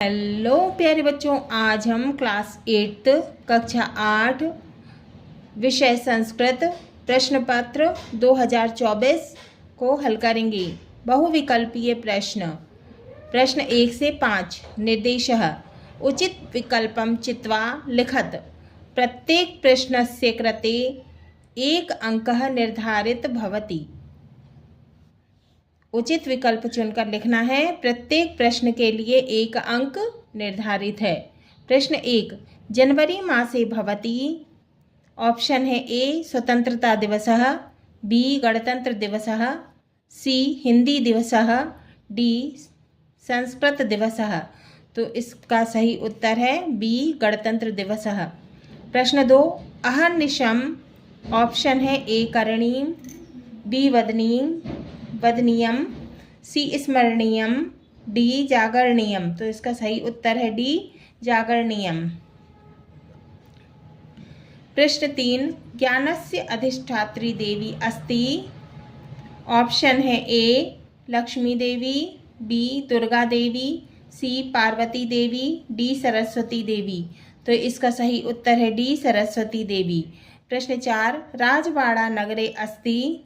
Hello प्यारे बच्चों, आज हम क्लास 8 कक्षा 8 विषय संस्कृत प्रश्न पत्र 2024 को हल करेंगे। बहुविकल्पीय प्रश्न 1 से 5। निर्देशः उचित विकल्पं चित्वा लिखत। प्रत्येक प्रश्नस्य कृते 1 अंकः निर्धारित भवति। उचित विकल्प चुनकर लिखना है। प्रत्येक प्रश्न के लिए 1 अंक निर्धारित है। प्रश्न 1, जनवरी मासे भवति। ऑप्शन है ए स्वतंत्रता दिवसः, बी गणतंत्र दिवसः, सी हिंदी दिवसः, डी संस्कृत दिवसः। तो इसका सही उत्तर है बी गणतंत्र दिवसः। प्रश्न 2, अहर्निशम। ऑप्शन है ए करणीयम, बी वदनीयम, सी स्मरणीयम, डी जागरणीयम। तो इसका सही उत्तर है डी जागरणीयम। प्रश्न 3, ज्ञानस्य अधिष्ठात्री देवी अस्ति। ऑप्शन है ए लक्ष्मी देवी, बी दुर्गा देवी, सी पार्वती देवी, डी सरस्वती देवी। तो इसका सही उत्तर है डी सरस्वती देवी। प्रश्न 4, राजवाड़ा नगरे अस्ति।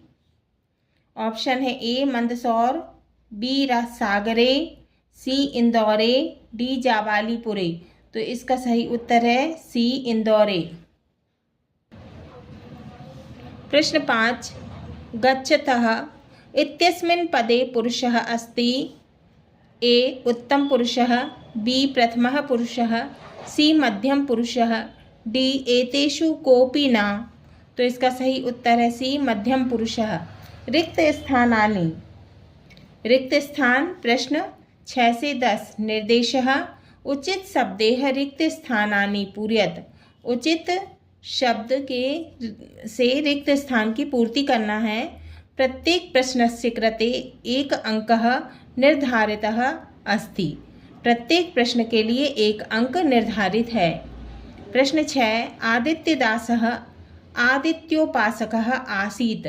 ऑप्शन है ए मंदसौर, बी सागरे, सी इंदौरे, डी जावालीपुरे। तो इसका सही उत्तर है सी इंदौरे। प्रश्न 5, गच्छतः इत्यस्मिन् पदे पुरुषः अस्ति। ए उत्तम पुरुषः, बी प्रथमः पुरुषः, सी मध्यम पुरुषः, डी एतेषु कोऽपि न। तो इसका सही उत्तर है सी मध्यम पुरुषः। रिक्त स्थानानि। रिक्त स्थान प्रश्न 6 से 10। निर्देशः उचित शब्दैः रिक्त स्थानानि पूरयत। उचित शब्द के से रिक्त स्थान की पूर्ति करना है। प्रत्येक प्रश्नस्य कृते 1 अंकः निर्धारितः अस्ति। प्रत्येक प्रश्न के लिए 1 अंक निर्धारित है। प्रश्न 6, आदित्यदासः आदित्योपासकः आसीत्।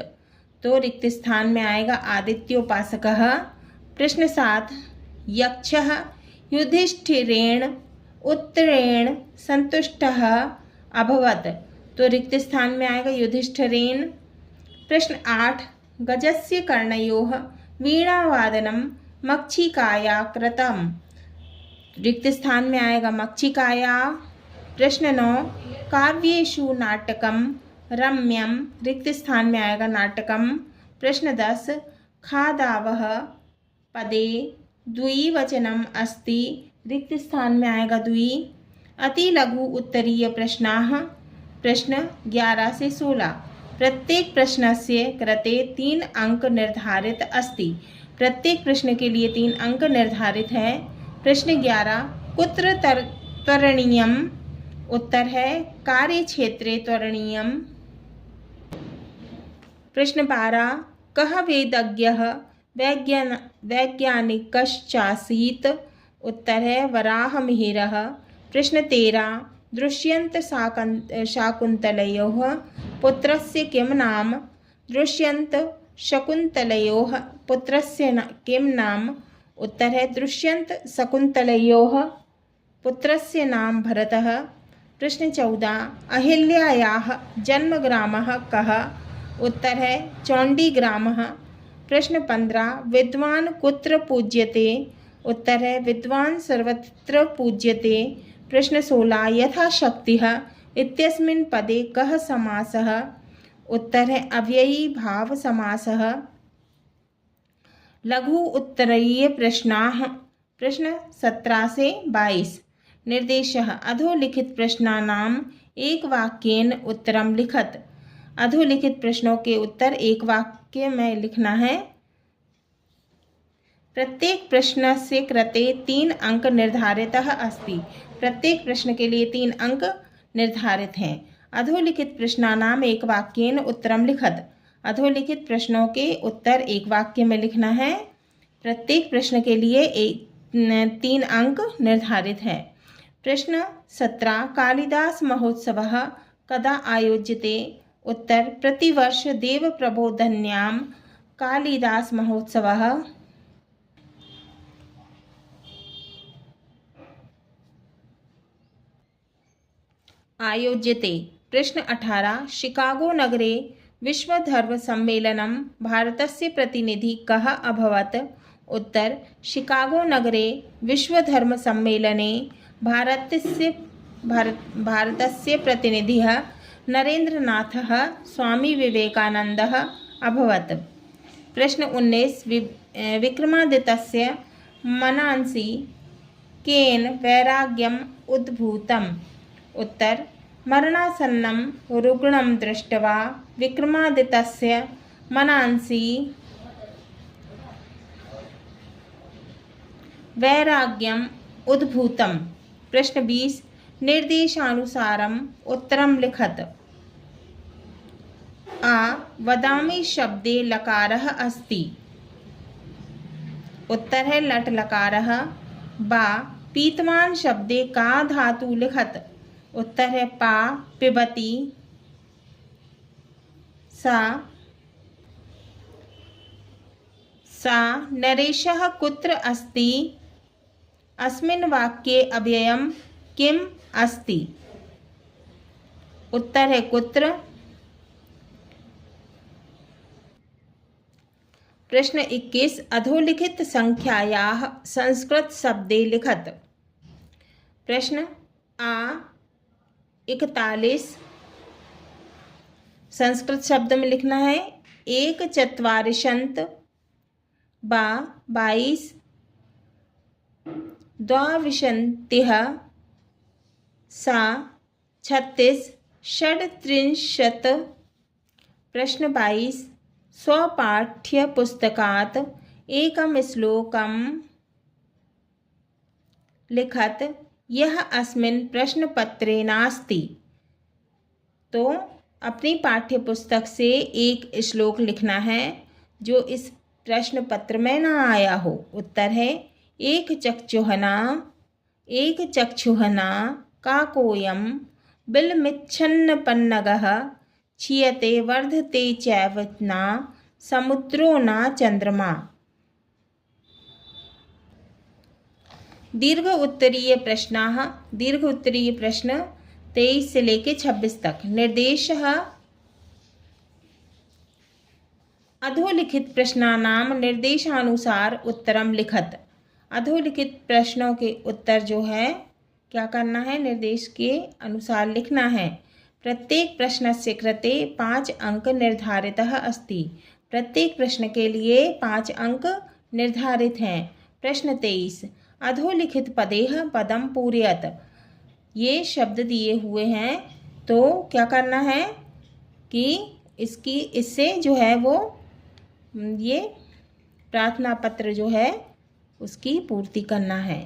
तो रिक्त स्थान में आएगा आदित्योपासकः। प्रश्न 7, यक्षः युधिष्ठिरेण उत्तरेण संतुष्टः अभवत्। तो रिक्त स्थान में आएगा युधिष्ठिरेण। प्रश्न 8, गजस्य कर्णयोः वीणावादनं मक्षिकाया कृतम्। रिक्त स्थान में आएगा मक्षिकाया। प्रश्न 9, काव्येषु नाटकम रम्यम। रिक्त स्थान में आएगा नाटकम। प्रश्न 10, खादावः पदे द्विवचनम अस्ति। रिक्त स्थान में आएगा द्वि। अति लघु उत्तरीय प्रश्नाः। प्रश्न 11 से 16। प्रत्येक प्रश्नस्य कृते 3 अंक निर्धारित अस्ति। प्रत्येक प्रश्न के लिए 3 अंक निर्धारित है। प्रश्न 11, कुत्र त्वरणीयम। उत्तर है कार्यक्षेत्रे त्वरणीयम। प्रश्न 12, कः वेदज्ञः वैज्ञानिकश्चासीत्। उत्तर है वराहमिहिरः। प्रश्न 13, दृश्यन्त शाकुन्तलयोः पुत्रस्य किं नाम। दृश्यन्त शकुन्तलयोः पुत्रस्य किं नाम। उत्तर है दृश्यन्त शकुन्तलयोः पुत्रस्य नाम भरतः। प्रश्न 14, अहिल्यायाः जन्मग्रामः कः। उत्तर है चौण्डीग्रामः। प्रश्न 15, विद्वान् कुत्र पूज्यते। उत्तर है विद्वान् सर्वत्र पूज्यते। प्रश्न 16, यथाशक्तिः इत्यस्मिन् पदे कः समासः। उत्तर है अव्ययी भाव समासः। लघु उत्तरीय प्रश्नाः। प्रश्न 17 से 22। निर्देशः अधोलिखित प्रश्नानां 1 वाक्येन उत्तरं लिखत। अधोलिखित प्रश्नों के उत्तर 1 वाक्य में लिखना है। प्रत्येक प्रश्न से कृते 3 अंक निर्धारितः अस्ति। प्रत्येक प्रश्न के लिए 3 अंक निर्धारित हैं। अधोलिखित प्रश्नानां 1 वाक्येन उत्तरं लिखत। अधोलिखित प्रश्नों के उत्तर 1 वाक्य में लिखना है। प्रत्येक प्रश्न के लिए 3 अंक निर्धारित है। प्रश्न 17, कालिदास महोत्सवः कदा आयोज्यते। उत्तर, प्रतिवर्ष देव प्रबोधन्यां कालिदास महोत्सवः आयोज्यते। प्रश्न 18 शिकागो नगरे विश्वधर्मसम्मेलनं भारतस्य प्रतिनिधि कः अभवत्? उत्तर शिकागो नगरे विश्वधर्मसम्मेलने भारतस्य प्रतिनिधिः नरेन्द्रनाथः स्वामी विवेकानन्दः अभवत्। प्रश्न 19 विक्रमादित्यस्य मनांसि केन वैराग्यम् उद्भूतम्? उत्तर मरणासन्नं रुग्णं दृष्ट्वा विक्रमादित्यस्य मनांसि वैराग्यम् उद्भूतम्। प्रश्न 20 निर्देशानुसारम् उत्तरं लिखत। आ वदामि शब्दे लकारः अस्ति। उत्तर है लट लकारः। बा पीतवान शब्दे का धातु लिखत। उत्तर है पा पिबती। सा नरेशः कुत्र अस्ति? अस्मिन् वाक्ये अव्ययं किम् अस्ति? उत्तर है कुत्र। प्रश्न 21 अधोलिखित संख्यायाः संस्कृत शब्दे लिखत। प्रश्न आ 41 संस्कृत शब्द में लिखना है। एक चत्वारिशंत बा 22 द्वाविंशतिः सा 36 षड्त्रिंशत्। प्रश्न 22 स्वपाठ्यपुस्तकात् एकं श्लोकं लिखत यह अस्मिन् प्रश्नपत्रे नास्ति। तो अपनी पाठ्यपुस्तक से एक श्लोक लिखना है जो इस प्रश्न पत्र में ना आया हो। उत्तर है एक चक्षुहना काकोयं बिलमिच्छन्नपन्नगः क्षीयते वर्धते चैव न समुद्रो न चंद्रमा। दीर्घ उत्तरीय प्रश्न 23 से लेके 26 तक। निर्देशः अधोलिखित प्रश्नानां निर्देशानुसार उत्तरम लिखत। अधोलिखित प्रश्नों के उत्तर जो है क्या करना है, निर्देश के अनुसार लिखना है। प्रत्येक प्रश्नस्य कृते 5 अंक निर्धारितः अस्ति। प्रत्येक प्रश्न के लिए 5 अंक निर्धारित हैं। प्रश्न 23 अधोलिखित पदेः पदम पूरयत। ये शब्द दिए हुए हैं तो क्या करना है कि इससे जो है वो ये प्रार्थना पत्र जो है उसकी पूर्ति करना है।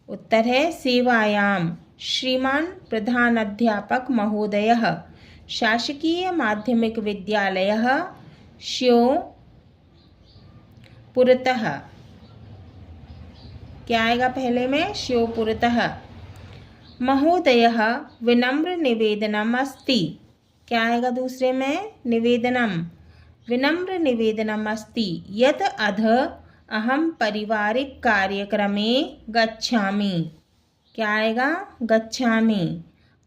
उत्तर है सेवायाम श्रीमान प्रधानाध्यापक महोदयः शासकीय माध्यमिक विद्यालयः श्योपुरतः। क्या आएगा पहले में? श्योपुरतः। महोदयः विनम्र निवेदनम् अस्ति। क्या आएगा दूसरे में? निवेदनम्। विनम्र निवेदनम् अस्ति यत् अध अहम पारिवारिक कार्यक्रमे गच्छामि। क्या आएगा? गच्छामि।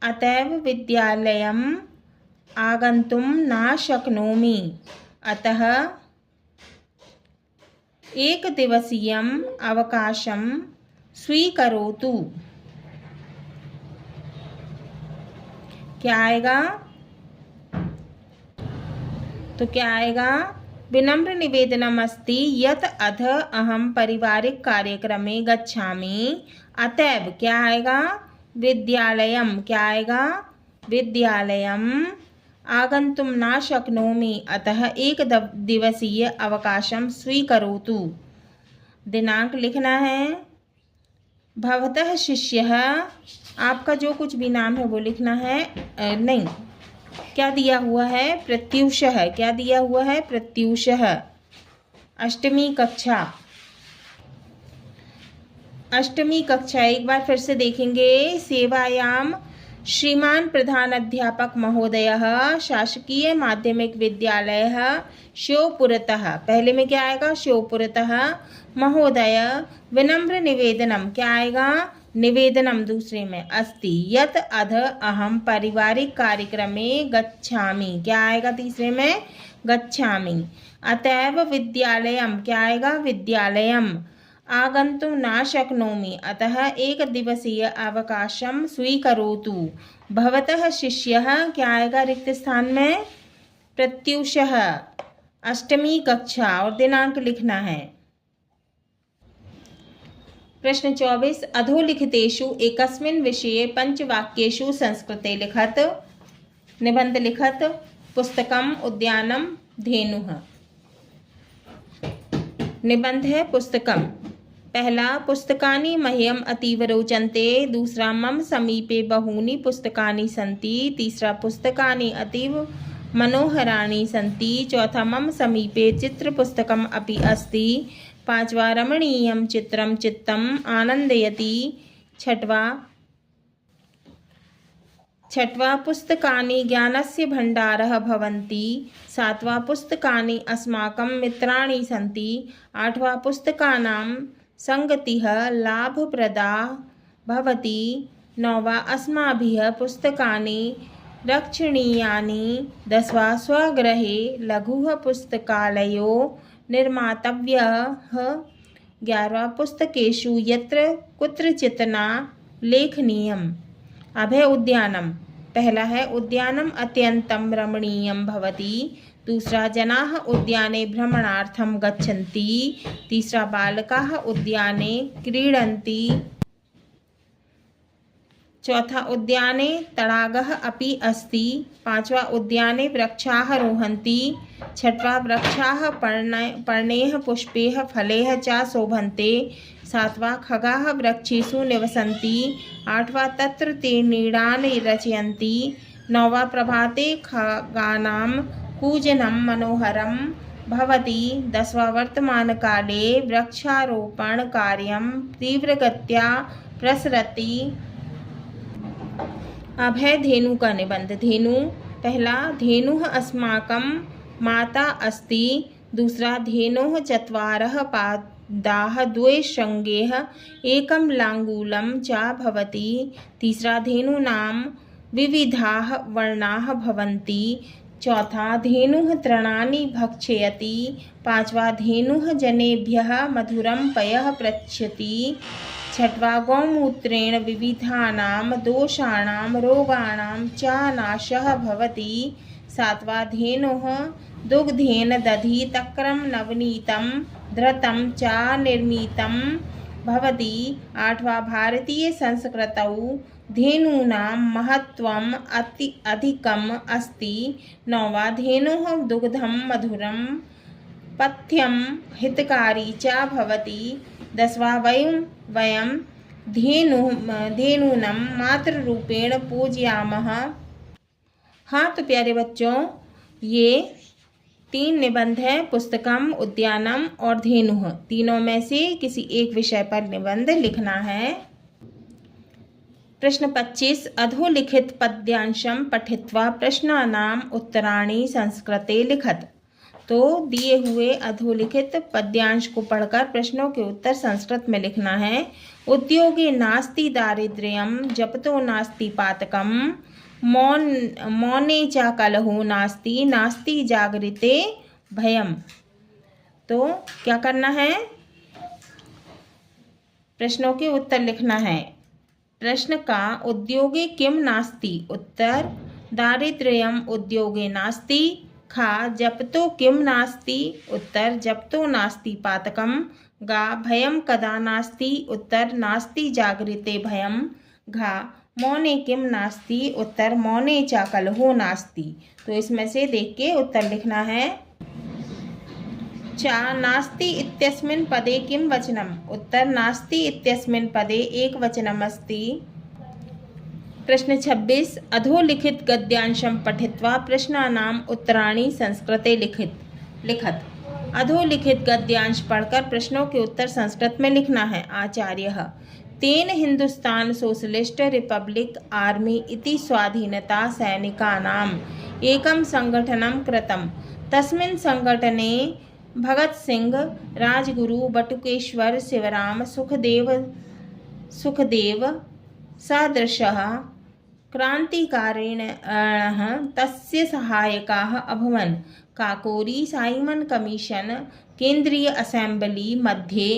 अतएव विद्यालयम् आगन्तुं न शक्नोमि। अतः एकदिवसीयम् अवकाशं स्वीकरोतु। क्या आएगा? तो क्या आएगा? विनम्र निवेदनम् अस्ति यत् अध अहम पारिवारिक कार्यक्रमे गच्छामि। अतएव क्या आएगा? विद्यालयम्। क्या आएगा? विद्यालयम् आगन्तुं न शक्नोमि अतः एक दिवसीय अवकाशं स्वीकरोतु। दिनांक लिखना है। भवतः शिष्यः आपका जो कुछ भी नाम है वो लिखना है। नहीं, क्या दिया हुआ है? प्रत्यूषः। क्या दिया हुआ है? प्रत्यूषः। अष्टमी कक्षा। अष्टमी कक्षा एक बार फिर से देखेंगे। सेवायाम श्रीमान प्रधानाध्यापक महोदयः शासकीय माध्यमिक विद्यालयः श्योपुरतः। पहले में क्या आएगा? श्योपुरतः। महोदय विनम्र निवेदनम। क्या आएगा? निवेदनम दूसरे में अस्ति यत अध अहम पारिवारिक कार्यक्रमे गच्छामि, क्या आएगा तीसरे में गच्छामि। अतएव विद्यालयम, क्या आएगा विद्यालयम। आगन्तुं न शक्नोमि, अतः एक दिवसीय अवकाशं स्वीकरोतु। भवतः शिष्यः, क्या आएगा रिक्त स्थान में प्रत्यूषः। अष्टमी कक्षा और दिनांक लिखना है। प्रश्न 24 अधोलिखितेषु एकस्मिन् विषये पंचवाक्येषु संस्कृते लिखत। निबंध लिखत। पुस्तकम उद्यानम धेनुः। निबंध है पुस्तकम। पहला पुस्तकानि मह्यम अतीव रोचन्ते। दूसरा मम समीपे बहूनि पुस्तकानि सन्ति। तीसरा पुस्तकानि अतीव मनोहराणि सन्ति। चौथा मम समीपे चित्रपुस्तकम् अपि अस्ति। पांचवा रमणीयं चित्रं चित्तम् आनन्दयति। छठवा पुस्तकानि ज्ञानस्य भण्डारः भवन्ति। सातवा पुस्तकानि अस्माकं मित्राणि सन्ति। आठवा पुस्तकानां संगतिः लाभप्रदा भवति। नौवा अस्माभिः पुस्तकानि रक्षणीयानि। दसवा स्वगृहे लघुः पुस्तकालयो निर्मातव्यः। 11वां पुस्तकेषु यत्र कुत्रचित् न लेखनीयम्। अब है उद्यानम। पहला है उद्यानम अत्यंतं रमणीयं भवति। दूसरा जनाः उद्याने भ्रमणार्थं गच्छन्ति। तीसरा बालकाः उद्याने क्रीडन्ति। चौथा उद्याने तडागः अपि अस्ति। पांचवा उद्याने वृक्षाः रोहन्ति। छठवा वृक्षाः पर्णैः पुष्पैः फलैः च शोभन्ते। सातवा खगाः वृक्षेषु निवसन्ति। आठवा तत्र ते नीडान् रचयन्ति। नौवा प्रभाते खगानां कूजनं मनोहरं भवति। दसवा वर्तमानकाले वृक्षारोपणकार्यं तीव्रगत्या प्रसरति। अब है धेनु का निबंध। धेनु। पहला धेनुः अस्माकं माता अस्ति। दूसरा धेनोः चत्वारः पादाः द्वे शृङ्गेः एकं लाङ्गूलं च भवति। तीसरा धेनूनां विविधाः वर्णाः भवन्ति। चौथा धेनुः तृणानि भक्षयति। पांचवा धेनुः जनेभ्यः मधुरं पयः पृच्छति। छठवा गौमूत्रेण विविधानां दोषाणां रोगाणां च नाशः भवति। सातवा धेनुः दुग्धेन दधि तक्रं नवनीतं धृतं च निर्मितं भवति। आठवा भारतीय संस्कृतौ धेनूनां महत्त्वम् अधिकम् अस्ति। नौवा धेनुः दुग्धं मधुरं पथ्यं हितकारी च भवति। दसवा वयं धेनूनं मातृरूपेण पूजयामः। हाँ तो प्यारे बच्चों, ये 3 निबंध हैं, पुस्तकम, उद्यानम और धेनुः। तीनों में से किसी एक विषय पर निबंध लिखना है। प्रश्न 25 अधोलिखित पद्यांशं पठित्वा प्रश्नानाम् उत्तराणि संस्कृते लिखत। तो दिए हुए अधोलिखित पद्यांश को पढ़कर प्रश्नों के उत्तर संस्कृत में लिखना है। उद्योगे नास्ति दारिद्र्यं जपतो नास्ति पातकं मौने च कलहो नास्ति नास्ति जागृते भयम। तो क्या करना है, प्रश्नों के उत्तर लिखना है। प्रश्न का उद्योगे किम नास्ति, उत्तर दारिद्र्यम उद्योगे नास्ति। खा जपतो किम नास्ति, उत्तर जपतो नास्ति पातकम। गा भयम कदा नास्ति, उत्तर नास्ति जागृते भयम। घा मौने किम नास्ति, उत्तर मौने च कलहो नास्ति। तो इसमें से देख के उत्तर लिखना है। चा नास्ति इत्यस्मिन् पदे किम वचनम, उत्तर नास्ति इत्यस्मिन् पदे एक वचनम अस्ति। प्रश्न 26 अधोलिखित गद्यांशं पठित्वा प्रश्नानाम् उत्तराणि संस्कृते लिखत। अधोलिखित गद्यांश पढ़कर प्रश्नों के उत्तर संस्कृत में लिखना है। आचार्यः तेन हिंदुस्तान सोशलिस्ट रिपब्लिक आर्मी इति स्वाधीनता सैनिकानाम् एकं संगठनं कृतं। तस्मिन् संगठने भगत सिंह, राजगुरु, बटुकेश्वर, शिवराम, सुखदेव सुखदेव सदृशः क्रान्तिकारिणः तस्य सहायकाः अभवन्। काकोरी साइमन कमीशन केंद्रीय असेंबली मध्ये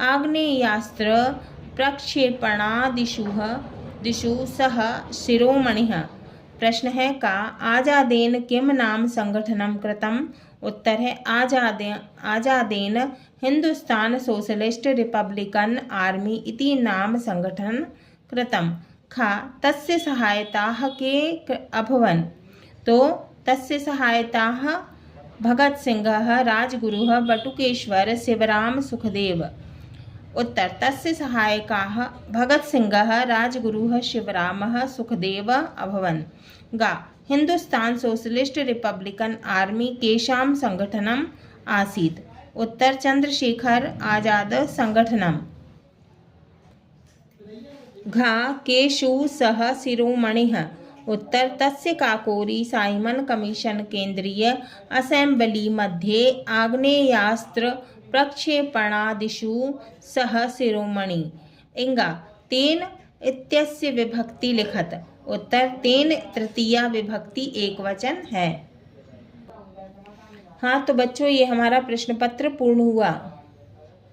आग्नेयास्त्र प्रक्षेपणादिषु सह शिरोमणिः। प्रश्न है का आजादेन किम नाम संगठनं कृतम्? उत्तर है आजादेन हिंदुस्तान सोशलिस्ट रिपब्लिकन आर्मी इति नाम संगठन कृतम्। खा तस्य सहायताः के अभवन्? तो तस्य सहायताः भगत सिंहः, राजगुरुः, बटुकेश्वर, शिवराम, सुखदेव। उत्तर तस्य सहायकाः भगत सिंहः, राजगुरुः, शिवरामः, सुखदेव अभवन्। गा हिंदुस्तान सोशलिस्ट रिपब्लिकन आर्मी केषां संगठनम् आसीत्? उत्तर चंद्रशेखर आजाद संगठनम्। घा केषु सह शिरोमणिः? उत्तर तस्य काकोरी साइमन कमीशन केंद्रीय असेंबली मध्ये आग्नेयास्त्र प्रक्षेपणादिषु सह शिरोमणि। इंगा तेन इत्यस्य विभक्ति लिखत। उत्तर तेन तृतीया विभक्ति एकवचन है। हाँ तो बच्चों ये हमारा प्रश्न पत्र पूर्ण हुआ।